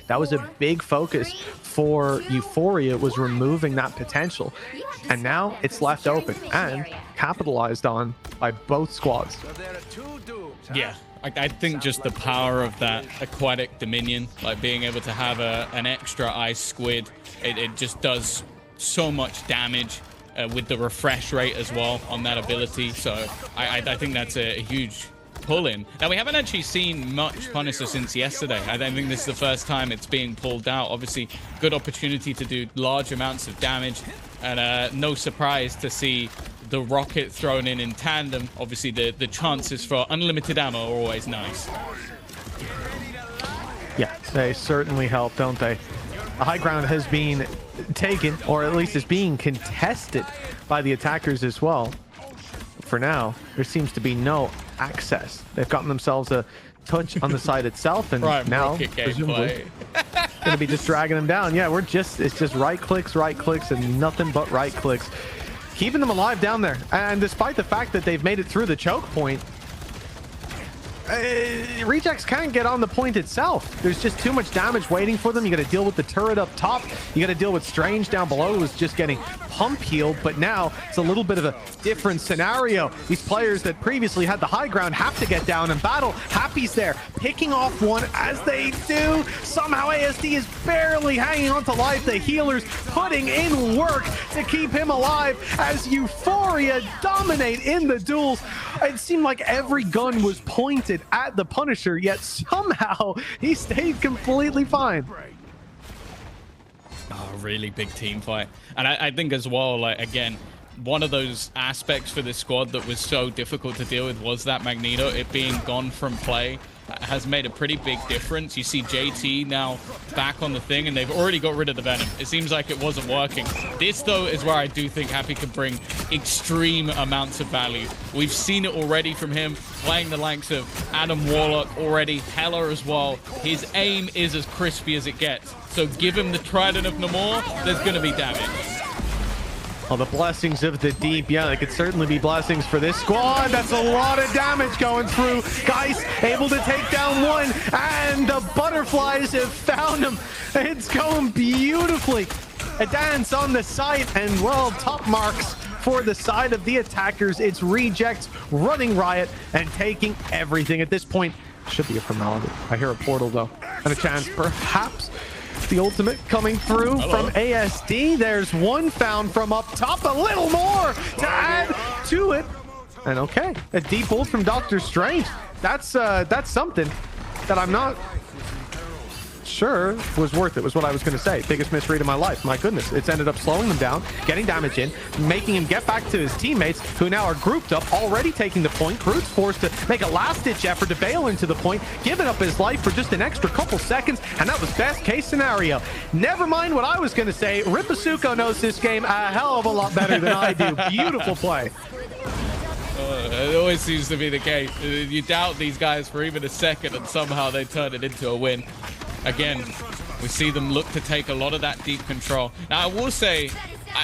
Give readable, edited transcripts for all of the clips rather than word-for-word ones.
That was a big focus for Euphoria, was removing that potential. And now it's left open and capitalized on by both squads. Yeah, I think just the power of that aquatic dominion, like being able to have an extra ice squid, it just does so much damage with the refresh rate as well on that ability. So I think that's a huge pull-in. Now, we haven't actually seen much Punisher since yesterday. I don't think this is the first time it's being pulled out. Obviously, good opportunity to do large amounts of damage, and no surprise to see the rocket thrown in tandem. Obviously, the chances for unlimited ammo are always nice. Yeah, they certainly help, don't they? The high ground has been taken, or at least is being contested by the attackers as well. For now, there seems to be no access. They've gotten themselves a touch on the side itself, and now presumably going to be just dragging them down. Yeah, it's just right clicks, and nothing but right clicks, keeping them alive down there. And despite the fact that they've made it through the choke point, Rejects can't get on the point itself. There's just too much damage waiting for them. You got to deal with the turret up top. You got to deal with Strange down below, who's just getting pump healed. But now it's a little bit of a different scenario. These players that previously had the high ground have to get down and battle. Happy's there, picking off one as they do. Somehow ASD is barely hanging on to life. The healers putting in work to keep him alive as Euphoria dominate in the duels. It seemed like every gun was pointed at the Punisher, yet somehow he stayed completely fine. Oh, really big team fight. And I think as well, like, again, one of those aspects for this squad that was so difficult to deal with was that Magneto. It being gone from play has made a pretty big difference. You see JT now back on the thing, and they've already got rid of the Venom. It seems like it wasn't working. This, though, is where I do think Happy can bring extreme amounts of value. We've seen it already from him, playing the likes of Adam Warlock already, Hela as well. His aim is as crispy as it gets. So give him the Trident of Namor, there's going to be damage. Well, the blessings of the deep, yeah, they could certainly be blessings for this squad. That's a lot of damage going through. Guys able to take down one, and the butterflies have found him. It's going beautifully. A dance on the site, and well, top marks for the side of the attackers. It's Rejects running riot and taking everything. At this point, should be a formality. I hear a portal, though, and a chance perhaps the ultimate coming through from ASD. There's one found from up top, a little more to add to it. And okay, a deep ult from Dr. Strange. That's something that I'm not sure was worth it, was what I was going to say. Biggest misread of my life. My goodness, it's ended up slowing them down, getting damage in, making him get back to his teammates, who now are grouped up, already taking the point. Groot's forced to make a last-ditch effort to bail into the point, giving up his life for just an extra couple seconds, and that was best case scenario. Never mind what I was going to say. Ripasuko knows this game a hell of a lot better than I do. Beautiful play. It always seems to be the case. You doubt these guys for even a second, and somehow they turn it into a win. Again, we see them look to take a lot of that deep control. Now, I will say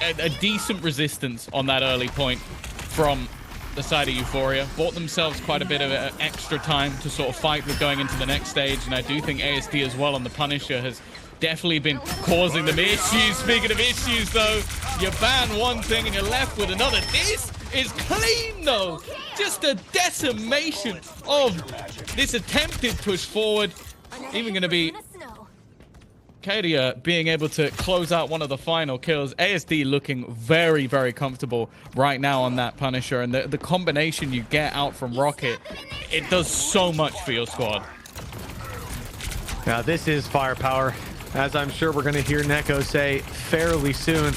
a decent resistance on that early point from the side of Euphoria. Bought themselves quite a bit of extra time to sort of fight with going into the next stage. And I do think ASD as well on the Punisher has definitely been causing them issues. Speaking of issues, though, you ban one thing and you're left with another. This is clean, though. Just a decimation of this attempted push forward. Even going to be Kadia being able to close out one of the final kills. ASD looking very, very comfortable right now on that Punisher. And the combination you get out from Rocket, it does so much for your squad. Now, this is firepower, as I'm sure we're going to hear Neko say fairly soon.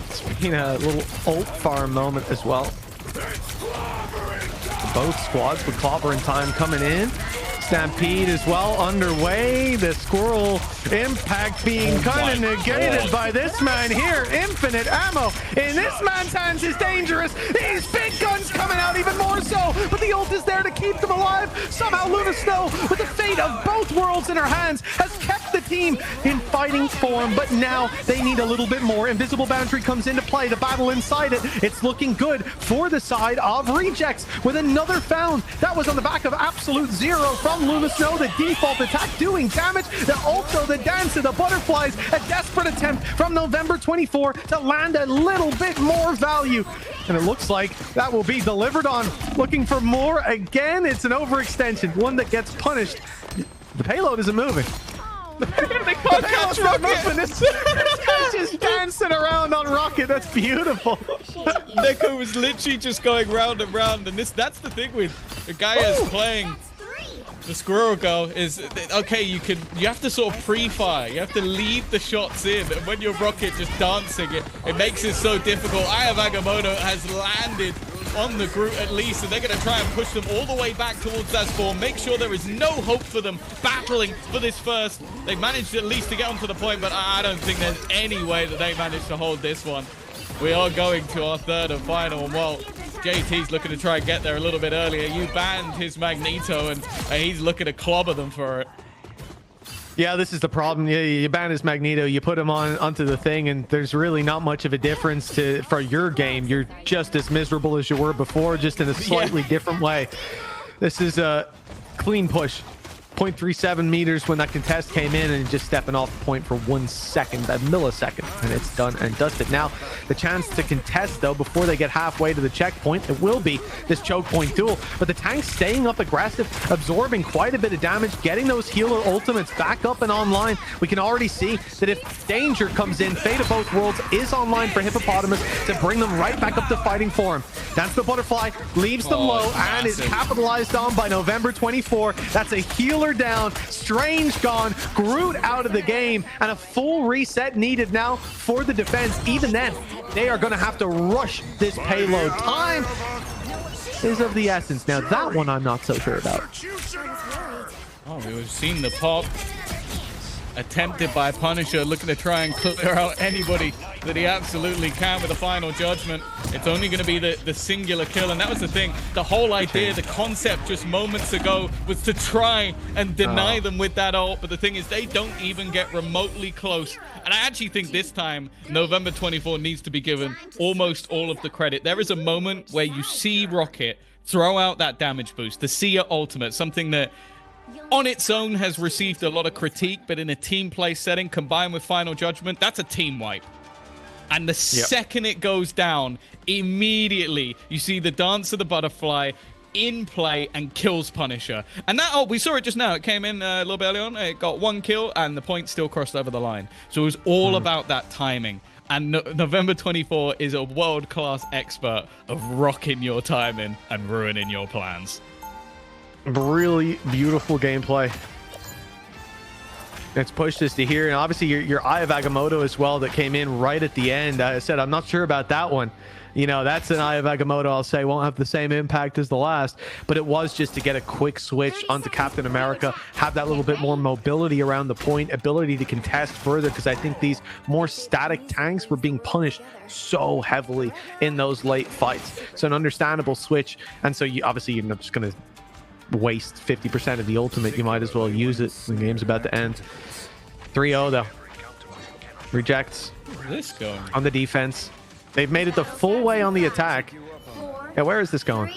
It's been a little ult farm moment as well. Both squads with clobber in time coming in. Stampede as well underway. The squirrel impact being kind of negated by this man here. Infinite ammo in this man's hands is dangerous. These big guns coming out even more so, but the ult is there to keep them alive. Somehow Luna Snow, with the fate of both worlds in her hands, has kept the team in fighting form, but now they need a little bit more. Invisible Boundary comes into play. The battle inside it, it's looking good for the side of Rejects with another found. That was on the back of Absolute Zero from LumaSnow. The default attack doing damage. Also the dance of the butterflies. A desperate attempt from November 24 to land a little bit more value. And it looks like that will be delivered on. Looking for more again. It's an overextension, one that gets punished. The payload isn't moving. They can't catch Rocket. This guy's just dancing around on Rocket. That's beautiful. Neko was literally just going round and round, and that's the thing with the guy is playing the Squirrel Girl is okay. You have to sort of pre-fire. You have to lead the shots in, and when you're Rocket just dancing, it makes it so difficult. Eye of Agamotto has landed on the Groot at least, and they're going to try and push them all the way back towards that spawn. Make sure there is no hope for them battling for this first. They managed at least to get onto the point, but I don't think there's any way that they managed to hold this one. We are going to our third and final, and well, JT's looking to try and get there a little bit earlier. You banned his Magneto, and he's looking to clobber them for it. Yeah, this is the problem. You ban his Magneto, you put him onto the thing, and there's really not much of a difference for your game. You're just as miserable as you were before, just in a slightly different way. This is a clean push. 0.37 meters when that contest came in, and just stepping off the point for 1 second, a millisecond, and it's done and dusted. Now the chance to contest, though, before they get halfway to the checkpoint, it will be this choke point duel, but the tank staying up aggressive, absorbing quite a bit of damage, getting those healer ultimates back up and online. We can already see that if danger comes in, Fate of Both Worlds is online for Hippopotamus to bring them right back up to fighting for him. Dance the Butterfly leaves them low and is capitalized on by November 24. That's a healer down, Strange gone, Groot out of the game, and a full reset needed now for the defense. Even then, they are going to have to rush this payload. Time is of the essence. Now that one I'm not so sure about. Oh, we've seen the pop attempted by Punisher, looking to try and clear out anybody that he absolutely can with a final judgment. It's only going to be the singular kill, and that was the thing. The whole idea, the concept just moments ago was to try and deny them with that ult, but the thing is they don't even get remotely close. And I actually think this time November 24 needs to be given almost all of the credit. There is a moment where you see Rocket throw out that damage boost, the Seer ultimate, something that on its own has received a lot of critique, but in a team play setting combined with final judgment, that's a team wipe. And the second it goes down, immediately you see the dance of the butterfly in play and kills Punisher. And that, oh, we saw it just now. It came in a little bit early on. It got one kill and the point still crossed over the line. So it was all about that timing. And November 24 is a world-class expert of rocking your timing and ruining your plans. Really beautiful gameplay. It's pushed us to here, and obviously your Eye of Agamotto as well that came in right at the end. I said I'm not sure about that one. You know, that's an Eye of Agamotto, I'll say, won't have the same impact as the last, but it was just to get a quick switch onto Captain America, have that little bit more mobility around the point, ability to contest further, because I think these more static tanks were being punished so heavily in those late fights. So an understandable switch, and so obviously you're not just going to waste 50% of the ultimate. You might as well use it. The game's about to end. 3-0 though. Rejects. Where's this going? On the defense. They've made it the full way on the attack. Yeah, where is this going?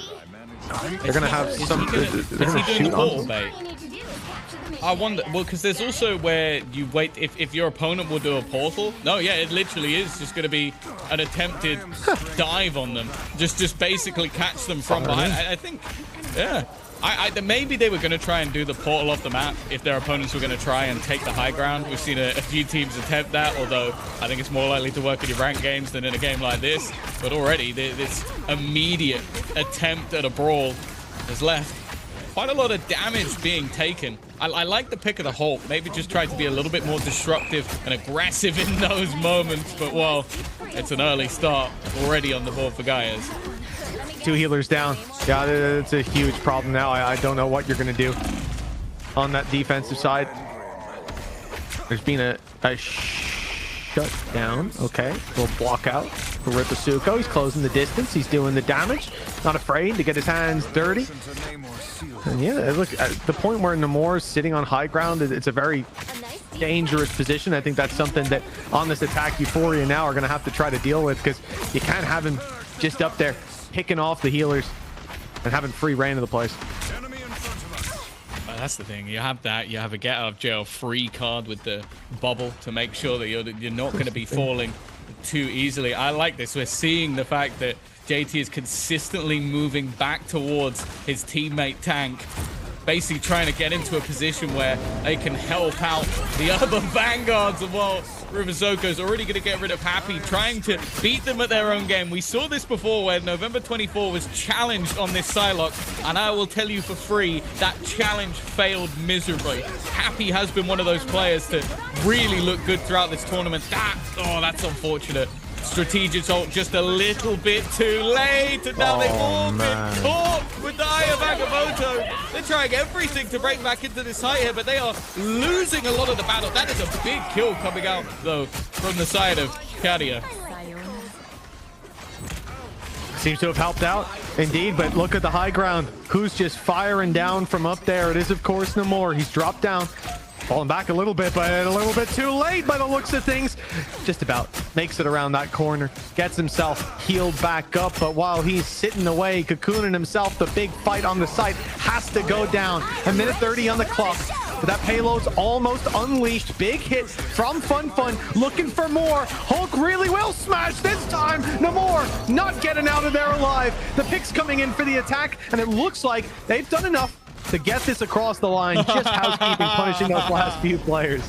They're gonna have some. They're gonna shoot on. I wonder. Well, because there's also where you wait if your opponent will do a portal. No, yeah, it literally is just gonna be an attempted dive on them. Just basically catch them from behind. I think. Yeah. Maybe they were going to try and do the portal off the map if their opponents were going to try and take the high ground. We've seen a few teams attempt that, although I think it's more likely to work in your ranked games than in a game like this. But already, this immediate attempt at a brawl has left quite a lot of damage being taken. I like the pick of the Hulk. Maybe just try to be a little bit more disruptive and aggressive in those moments. But, well, it's an early start already on the board for Gaia's. 2 healers down. Yeah, it's a huge problem now. I don't know what you're going to do on that defensive side. There's been a shutdown. Okay, we'll block out for Ripasuko. He's closing the distance. He's doing the damage. Not afraid to get his hands dirty. And yeah, look, at the point where Namor's sitting on high ground, it's a very dangerous position. I think that's something that on this attack, Euphoria now are going to have to try to deal with, because you can't have him just up there picking off the healers and having free reign of the place. That's the thing. You have that. You have a get out of jail free card with the bubble to make sure that you're not going to be falling too easily. I like this. We're seeing the fact that JT is consistently moving back towards his teammate tank, basically trying to get into a position where they can help out the other vanguards. And while Riverzoko's already going to get rid of Happy, trying to beat them at their own game. We saw this before where November 24 was challenged on this Psylocke, and I will tell you for free, that challenge failed miserably. Happy has been one of those players to really look good throughout this tournament. That's unfortunate. Strategist ult just a little bit too late, and now they've all been caught with the Eye of Agamotto. They're trying everything to break back into this side here, but they are losing a lot of the battle. That is a big kill coming out, though, from the side of Kadia. Seems to have helped out, indeed, but look at the high ground. Who's just firing down from up there? It is, of course, Namor. He's dropped down. Falling back a little bit, but a little bit too late by the looks of things. Just about makes it around that corner, gets himself healed back up, but while he's sitting away, cocooning himself, the big fight on the site has to go down. A minute 30 on the clock, but that payload's almost unleashed. Big hit from Fun, looking for more. Hulk really will smash this time. Namor not getting out of there alive. The picks coming in for the attack, and it looks like they've done enough to get this across the line. Just housekeeping, punishing those last few players.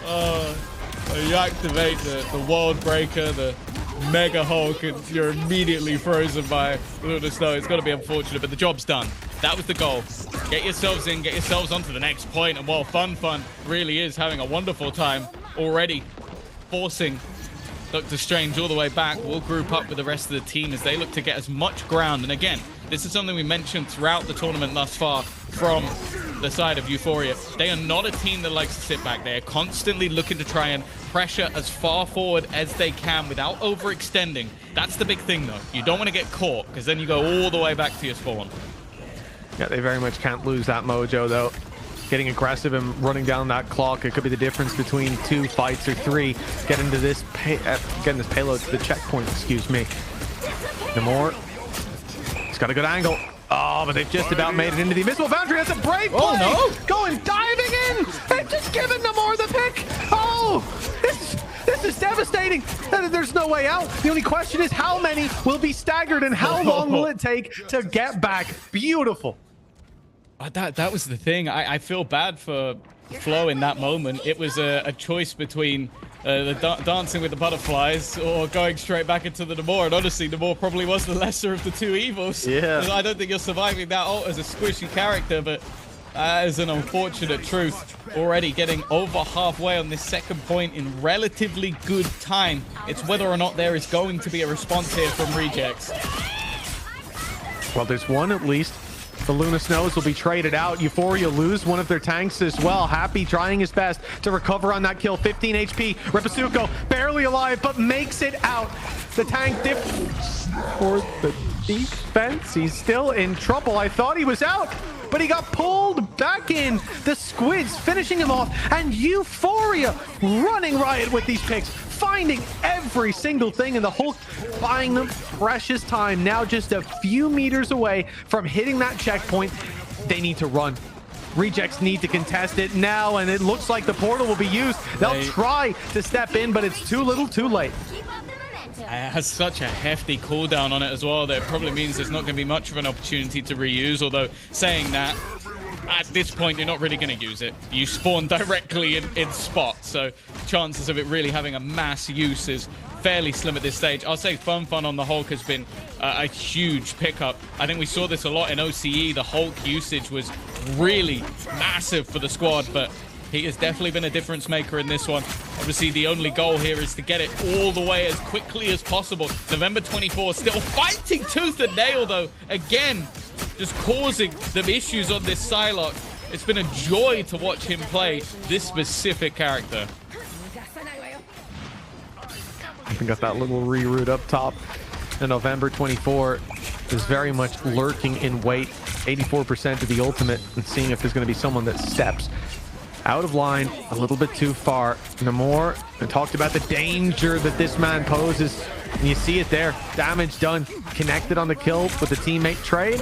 You activate the World Breaker, the Mega Hulk, and you're immediately frozen by Luna Snow. It's got to be unfortunate, but the job's done. That was the goal. Get yourselves in, get yourselves onto the next point, and while Fun really is having a wonderful time already, forcing Doctor Strange all the way back, we'll group up with the rest of the team as they look to get as much ground. And again, this is something we mentioned throughout the tournament thus far from the side of Euphoria. They are not a team that likes to sit back. They are constantly looking to try and pressure as far forward as they can without overextending. That's the big thing, though. You don't want to get caught, because then you go all the way back to your spawn. Yeah, they very much can't lose that mojo, though. Getting aggressive and running down that clock, it could be the difference between 2 fights or 3. Getting to this getting this payload to the checkpoint, excuse me. Namor, he's got a good angle. Oh, but they've just about made it into the invisible boundary. That's a brave play. Oh, no. Going diving in and just giving Namor the pick. Oh, this is devastating. There's no way out. The only question is how many will be staggered and how long will it take to get back? Beautiful. That was the thing. I feel bad for Flo in that moment. It was a choice between dancing with the butterflies or going straight back into the Namor. And honestly, Namor probably was the lesser of the two evils. Yeah. I don't think you're surviving that ult as a squishy character, but that is an unfortunate truth. Already getting over halfway on this second point in relatively good time. It's whether or not there is going to be a response here from Rejects. Well, there's one at least. The Luna Snows will be traded out. Euphoria lose one of their tanks as well. Happy trying his best to recover on that kill. 15 HP. Repasuko barely alive, but makes it out. The tank dip for the defense. He's still in trouble. I thought he was out, but he got pulled back in. The Squids finishing him off, and Euphoria running riot with these picks, finding every single thing, and the Hulk buying them precious time. Now just a few meters away from hitting that checkpoint. They need to run. Rejects need to contest it now, and it looks like the portal will be used. They'll try to step in, but it's too little too late. It has such a hefty cooldown on it as well that it probably means there's not going to be much of an opportunity to reuse, although saying that, at this point, you're not really going to use it. You spawn directly in spot, so chances of it really having a mass use is fairly slim at this stage. I'll say Fun on the Hulk has been a huge pickup. I think we saw this a lot in OCE. The Hulk usage was really massive for the squad, but he has definitely been a difference maker in this one. Obviously, the only goal here is to get it all the way as quickly as possible. November 24 still fighting tooth and nail, though. Again, just causing them issues on this Psylocke. It's been a joy to watch him play this specific character. We got that little reroute up top. And November 24 is very much lurking in wait. 84% of the ultimate, and seeing if there's going to be someone that steps out of line, a little bit too far. Namor talked about the danger that this man poses. And you see it there. Damage done. Connected on the kill with the teammate trade.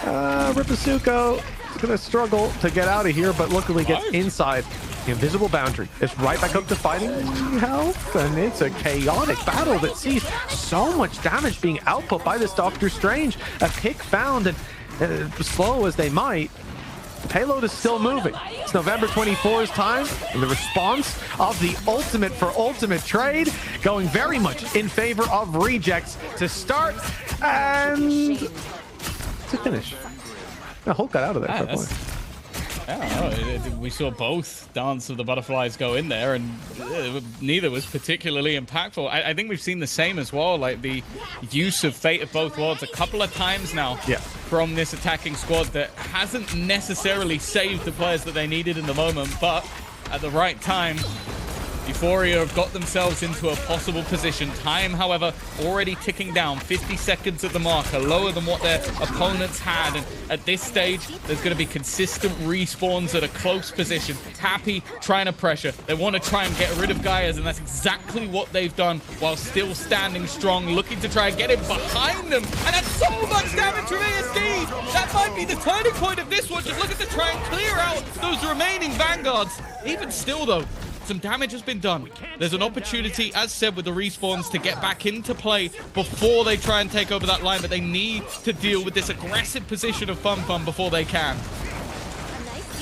Ripasuko is going to struggle to get out of here, but luckily gets inside. The invisible boundary is right back up to fighting health, and it's a chaotic battle that sees so much damage being output by this Doctor Strange. A pick found, and slow as they might, the payload is still moving. It's November 24's time, and the response of the ultimate for ultimate trade going very much in favor of Rejects to start and to finish. Hulk got out of there. We saw both Dance of the Butterflies go in there, and neither was particularly impactful. I think we've seen the same as well, like the use of Fate of both worlds a couple of times now from this attacking squad that hasn't necessarily saved the players that they needed in the moment, but at the right time, Euphoria have got themselves into a possible position. Time, however, already ticking down. 50 seconds at the marker, lower than what their opponents had. And at this stage, there's going to be consistent respawns at a close position. Happy trying to pressure. They want to try and get rid of Gaias, and that's exactly what they've done while still standing strong, looking to try and get him behind them. And that's so much damage from ASD. That might be the turning point of this one. Just looking to try and clear out those remaining Vanguards. Even still, though, some damage has been done. There's an opportunity, as said, with the respawns to get back into play before they try and take over that line, but they need to deal with this aggressive position of Fun before they can.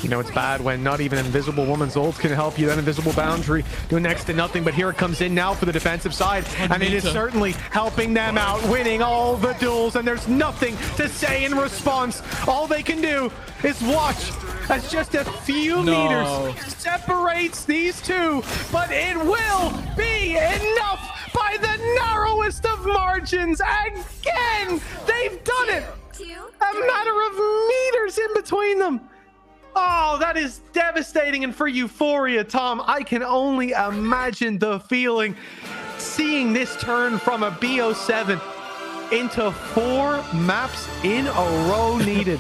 You know, it's bad when not even Invisible Woman's ult can help you. That Invisible Boundary doing next to nothing, but here it comes in now for the defensive side, and it is certainly helping them out, winning all the duels, and there's nothing to say in response. All they can do is watch as just a few meters separates these two, but it will be enough by the narrowest of margins. Again, they've done it. A matter of meters in between them. Oh, that is devastating. And for Euphoria, Tom, I can only imagine the feeling seeing this turn from a BO7 into 4 maps in a row needed.